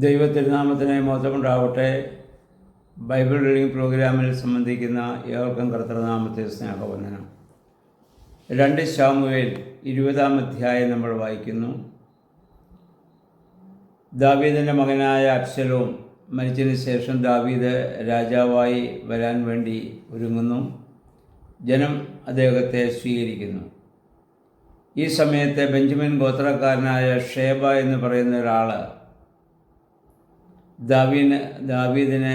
ദൈവത്തിരുനാമത്തിന് മഹത്വമുണ്ടാവട്ടെ. Bible reading പ്രോഗ്രാമിൽ സംബന്ധിക്കുന്ന ഏവർക്കും കർത്തൃനാമത്തെ സ്നേഹവന്ദനം. 2 ശമൂവേൽ 20-ാം അധ്യായം നമ്മൾ വായിക്കുന്നു. ദാവീദിൻ്റെ മകനായ അബ്ശലോം മരിച്ചതിന് ശേഷം ദാവീദ് രാജാവായി വരാൻ വേണ്ടി ഒരുങ്ങുന്നു. ജനം അദ്ദേഹത്തെ സ്വീകരിക്കുന്നു. ഈ സമയത്ത് ബെഞ്ചമിൻ ഗോത്രക്കാരനായ ഷേബ എന്ന് പറയുന്ന ഒരാൾ ദാവീദിന്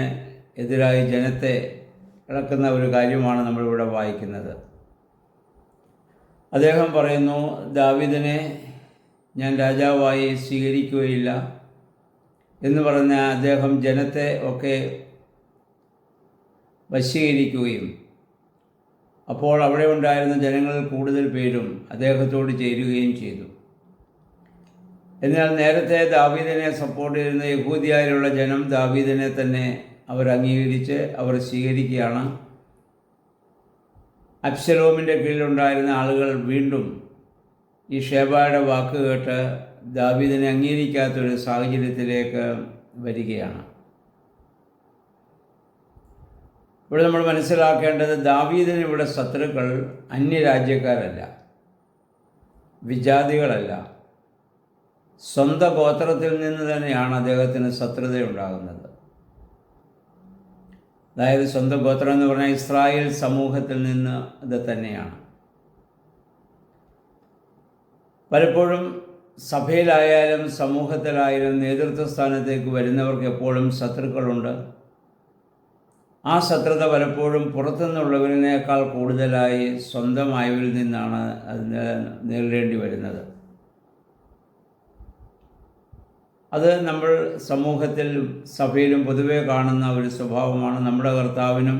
എതിരായി ജനത്തെ ഇളക്കുന്ന ഒരു കാര്യമാണ് നമ്മളിവിടെ വായിക്കുന്നത്. അദ്ദേഹം പറയുന്നു, ദാവീദിനെ ഞാൻ രാജാവായി സ്വീകരിക്കുകയില്ല എന്ന് പറഞ്ഞ അദ്ദേഹം ജനത്തെ ഒക്കെ വശീകരിക്കുകയും അപ്പോൾ അവിടെ ഉണ്ടായിരുന്ന ജനങ്ങളിൽ കൂടുതൽ പേരും അദ്ദേഹത്തോട് ചേരുകയും ചെയ്തു. എന്നാൽ നേരത്തെ ദാവീദിനെ സപ്പോർട്ട് ചെയ്യുന്ന യഹൂദിയായുള്ള ജനം ദാവീദിനെ തന്നെ അവർ അംഗീകരിച്ച് അവർ സ്വീകരിക്കുകയാണ്. അബ്ശലോമിൻ്റെ കീഴിലുണ്ടായിരുന്ന ആളുകൾ വീണ്ടും ഈ ഷേബയുടെ വാക്ക് കേട്ട് ദാവീദിനെ അംഗീകരിക്കാത്തൊരു സാഹചര്യത്തിലേക്ക് വരികയാണ്. ഇവിടെ നമ്മൾ മനസ്സിലാക്കേണ്ടത്, ദാവീദിന് ഇവിടെ ശത്രുക്കൾ അന്യരാജ്യക്കാരല്ല, വിജാതികളല്ല. സ്വന്തം ഗോത്രത്തിൽ നിന്ന് തന്നെയാണ് അദ്ദേഹത്തിന് ശത്രുതയുണ്ടാകുന്നത്. അതായത് സ്വന്തം ഗോത്രം എന്ന് പറഞ്ഞാൽ ഇസ്രായേൽ സമൂഹത്തിൽ നിന്ന് ഇത് തന്നെയാണ്. പലപ്പോഴും സഭയിലായാലും സമൂഹത്തിലായാലും നേതൃത്വ സ്ഥാനത്തേക്ക് വരുന്നവർക്ക് എപ്പോഴും ശത്രുക്കളുണ്ട്. ആ ശത്രുത പലപ്പോഴും പുറത്തുനിന്നുള്ളവരിനേക്കാൾ കൂടുതലായി സ്വന്തമായവരിൽ നിന്നാണ് അത് നേരിടേണ്ടി വരുന്നത്. അത് നമ്മൾ സമൂഹത്തിലും സഭയിലും പൊതുവെ കാണുന്ന ഒരു സ്വഭാവമാണ്. നമ്മുടെ കർത്താവിനും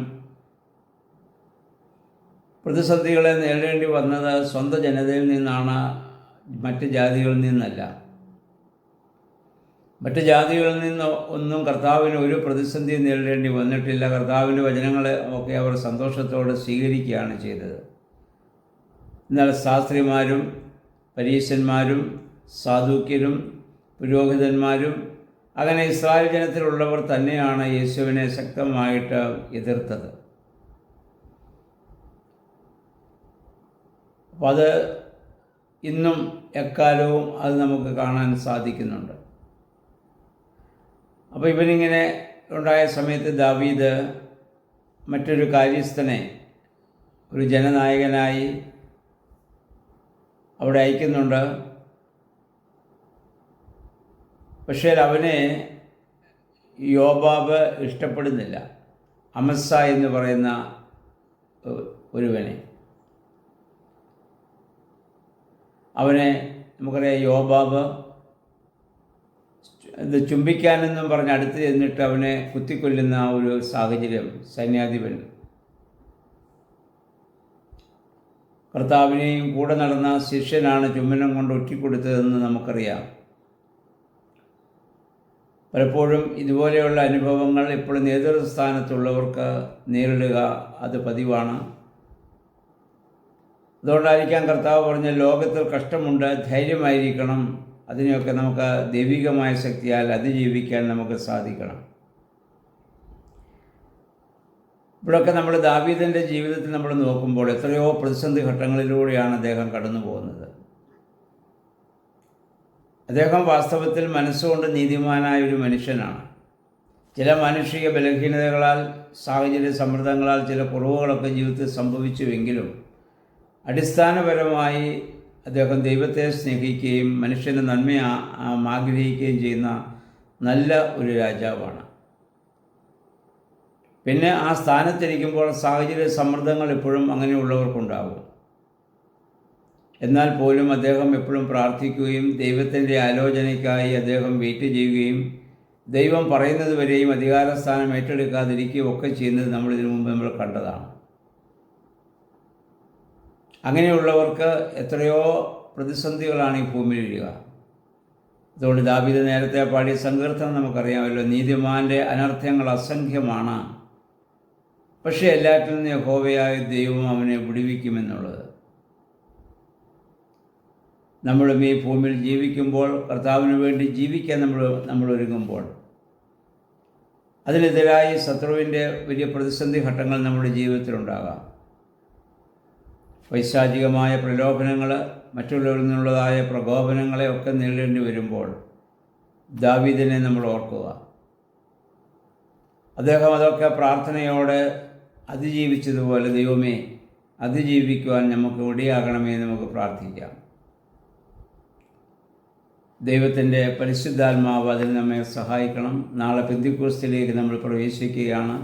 പ്രതിസന്ധികളെ നേരിടേണ്ടി വന്നത് സ്വന്തം ജനതയിൽ നിന്നാണ്, മറ്റ് ജാതികളിൽ നിന്നല്ല. മറ്റ് ജാതികളിൽ നിന്ന് ഒന്നും കർത്താവിന് ഒരു പ്രതിസന്ധി നേരിടേണ്ടി വന്നിട്ടില്ല. കർത്താവിൻ്റെ വചനങ്ങളെ ഒക്കെ അവർ സന്തോഷത്തോടെ സ്വീകരിക്കുകയാണ് ചെയ്തത്. എന്നാൽ ശാസ്ത്രിമാരും പരീശന്മാരും സാദൂക്യരും പുരോഹിതന്മാരും അങ്ങനെ ഇസ്രായേൽ ജനത്തിലുള്ളവർ തന്നെയാണ് യേശുവിനെ ശക്തമായിട്ട് എതിർത്തത്. അപ്പോൾ അത് ഇന്നും എക്കാലവും അത് നമുക്ക് കാണാൻ സാധിക്കുന്നുണ്ട്. അപ്പോൾ ഇവനിങ്ങനെ ഉണ്ടായ സമയത്ത് ദാവീദ് മറ്റൊരു കാര്യസ്ഥനെ ഒരു ജനനായകനായി അവിടെ അയക്കുന്നുണ്ട്. പക്ഷേ അവനെ യോബാബ് ഇഷ്ടപ്പെടുന്നില്ല. അമസ്സ എന്ന് പറയുന്ന ഒരുവനെ, അവനെ നമുക്കറിയാം, യോബാബ് ഇത് ചുംബിക്കാനെന്നും പറഞ്ഞ് അടുത്ത് ചെന്നിട്ട് അവനെ കുത്തിക്കൊല്ലുന്ന ഒരു സാഹചര്യം. സൈന്യാധിപൻ കർത്താവിനെയും കൂടെ നടന്ന ശിഷ്യനാണ് ചുംബനം കൊണ്ട് ഒറ്റിക്കൊടുത്തതെന്ന് നമുക്കറിയാം. പലപ്പോഴും ഇതുപോലെയുള്ള അനുഭവങ്ങൾ ഇപ്പോൾ നേതൃസ്ഥാനത്തുള്ളവർക്ക് നേരിടുക അത് പതിവാണ്. അതുകൊണ്ടായിരിക്കാം കർത്താവ് പറഞ്ഞ, ലോകത്തിൽ കഷ്ടമുണ്ട്, ധൈര്യമായിരിക്കണം, അതിനെയൊക്കെ നമുക്ക് ദൈവികമായ ശക്തിയാൽ അതിജീവിക്കാൻ നമുക്ക് സാധിക്കണം. ഇവിടെയൊക്കെ നമ്മൾ ദാവീദിൻ്റെ ജീവിതത്തിൽ നമ്മൾ നോക്കുമ്പോൾ എത്രയോ പ്രതിസന്ധി ഘട്ടങ്ങളിലൂടെയാണ് അദ്ദേഹം കടന്നു പോകുന്നത്. അദ്ദേഹം വാസ്തവത്തിൽ മനസ്സുകൊണ്ട് നീതിമാനായ ഒരു മനുഷ്യനാണ്. ചില മാനുഷിക ബലഹീനതകളാൽ, സാഹചര്യ സമ്മർദ്ദങ്ങളാൽ ചില കുറവുകളൊക്കെ ജീവിതത്തിൽ സംഭവിച്ചുവെങ്കിലും അടിസ്ഥാനപരമായി അദ്ദേഹം ദൈവത്തെ സ്നേഹിക്കുകയും മനുഷ്യൻ്റെ നന്മയെ ആഗ്രഹിക്കുകയും ചെയ്യുന്ന നല്ല ഒരു രാജാവാണ്. പിന്നെ ആ സ്ഥാനത്തിരിക്കുമ്പോൾ സാഹചര്യ സമ്മർദ്ദങ്ങൾ എപ്പോഴും അങ്ങനെയുള്ളവർക്കുണ്ടാകും. എന്നാൽ പോലും അദ്ദേഹം എപ്പോഴും പ്രാർത്ഥിക്കുകയും ദൈവത്തിൻ്റെ ആലോചനയ്ക്കായി അദ്ദേഹം വെയിറ്റ് ചെയ്യുകയും ദൈവം പറയുന്നത് വരെയും അധികാരസ്ഥാനം ഏറ്റെടുക്കാതിരിക്കുകയും ഒക്കെ ചെയ്യുന്നത് നമ്മൾ ഇതിനു മുമ്പ് നമ്മൾ കണ്ടതാണ്. അങ്ങനെയുള്ളവർക്ക് എത്രയോ പ്രതിസന്ധികളാണ് ഈ ഭൂമിയിൽ വരിക. അതുകൊണ്ട് ദാവീദ് നേരത്തെ പാടിയ സങ്കീർത്തനം നമുക്കറിയാമല്ലോ, നീതിമാൻ്റെ അനർത്ഥങ്ങൾ അസംഖ്യമാണ്, പക്ഷേ എല്ലാറ്റിൽ നിന്ന് യഹോവയായ ദൈവം അവനെ വിടുവിക്കുമെന്നുള്ളത്. നമ്മളും ഈ ഭൂമിയിൽ ജീവിക്കുമ്പോൾ, കർത്താവിന് വേണ്ടി ജീവിക്കാൻ നമ്മൾ ഒരുങ്ങുമ്പോൾ, അതിനെതിരായി ശത്രുവിൻ്റെ വലിയ പ്രതിസന്ധി ഘട്ടങ്ങൾ നമ്മുടെ ജീവിതത്തിലുണ്ടാകാം. പൈശാചികമായ പ്രലോഭനങ്ങൾ, മറ്റുള്ളവരിൽ നിന്നുള്ളതായ പ്രകോപനങ്ങളെ ഒക്കെ നേരിടേണ്ടി വരുമ്പോൾ ദാവീദിനെ നമ്മൾ ഓർക്കുക. അദ്ദേഹം അതൊക്കെ പ്രാർത്ഥനയോടെ അതിജീവിച്ചതുപോലെ ദൈവമേ അതിജീവിക്കുവാൻ നമുക്ക് ഇടയാകണമേ നമുക്ക് പ്രാർത്ഥിക്കാം. ദൈവത്തിൻ്റെ പരിശുദ്ധാത്മാവ് അതിന് നമ്മെ സഹായിക്കണം. നാളെ പെന്തക്കോസ്തിലേക്ക് നമ്മൾ പ്രവേശിക്കുകയാണ്.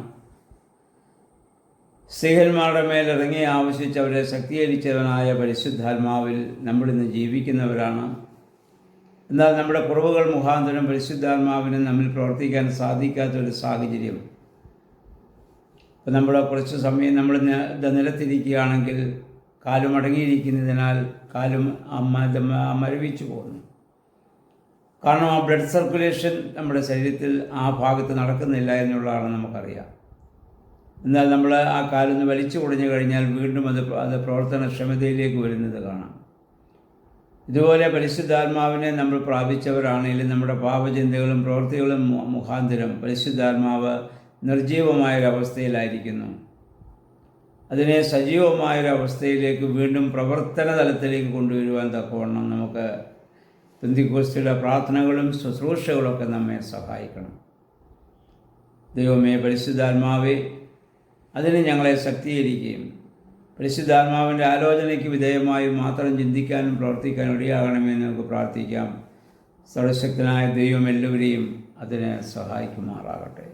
സ്ത്രീഹന്മാരുടെ മേൽ ഇറങ്ങി ആവശ്യിച്ച് അവരെ ശക്തീകരിച്ചവനായ പരിശുദ്ധാത്മാവിൽ നമ്മളിന്ന് ജീവിക്കുന്നവരാണ്. എന്നാൽ നമ്മുടെ കുറവുകൾ മുഖാന്തരം പരിശുദ്ധാത്മാവിന് നമ്മിൽ പ്രവർത്തിക്കാൻ സാധിക്കാത്തൊരു സാഹചര്യം. ഇപ്പം നമ്മൾ കുറച്ച് സമയം നമ്മൾ നിലത്തിരിക്കുകയാണെങ്കിൽ കാലും അടങ്ങിയിരിക്കുന്നതിനാൽ കാലും മരവിച്ചു പോകുന്നു. കാരണം ആ ബ്ലഡ് സർക്കുലേഷൻ നമ്മുടെ ശരീരത്തിൽ ആ ഭാഗത്ത് നടക്കുന്നില്ല എന്നുള്ളതാണ് നമുക്കറിയാം. എന്നാൽ നമ്മൾ ആ കാലൊന്ന് വലിച്ചു കുടഞ്ഞു കഴിഞ്ഞാൽ വീണ്ടും അത് പ്രവർത്തനക്ഷമതയിലേക്ക് വരുന്നത് കാണാം. ഇതുപോലെ പരിശുദ്ധാത്മാവിനെ നമ്മൾ പ്രാപിച്ചവരാണെങ്കിലും നമ്മുടെ പാപചിന്തകളും പ്രവൃത്തികളും മുഖാന്തരം പരിശുദ്ധാത്മാവ് നിർജീവമായൊരവസ്ഥയിലായിരിക്കുന്നു. അതിനെ സജീവമായൊരവസ്ഥയിലേക്ക് വീണ്ടും പ്രവർത്തന തലത്തിലേക്ക് കൊണ്ടുവരുവാൻ തക്കവണ്ണം നമുക്ക് പെന്തക്കോസ്തിയുടെ പ്രാർത്ഥനകളും ശുശ്രൂഷകളൊക്കെ നമ്മെ സഹായിക്കണം. ദൈവമേ പരിശുദ്ധാത്മാവേ അതിന് ഞങ്ങളെ ശക്തീകരിക്കുകയും പരിശുദ്ധാത്മാവിൻ്റെ ആലോചനയ്ക്ക് വിധേയമായി മാത്രം ചിന്തിക്കാനും പ്രവർത്തിക്കാനും ഇടയാകണമെന്ന് നമുക്ക് പ്രാർത്ഥിക്കാം. സർവശക്തനായ ദൈവം എല്ലാവരെയും അതിനെ സഹായിക്കുമാറാകട്ടെ.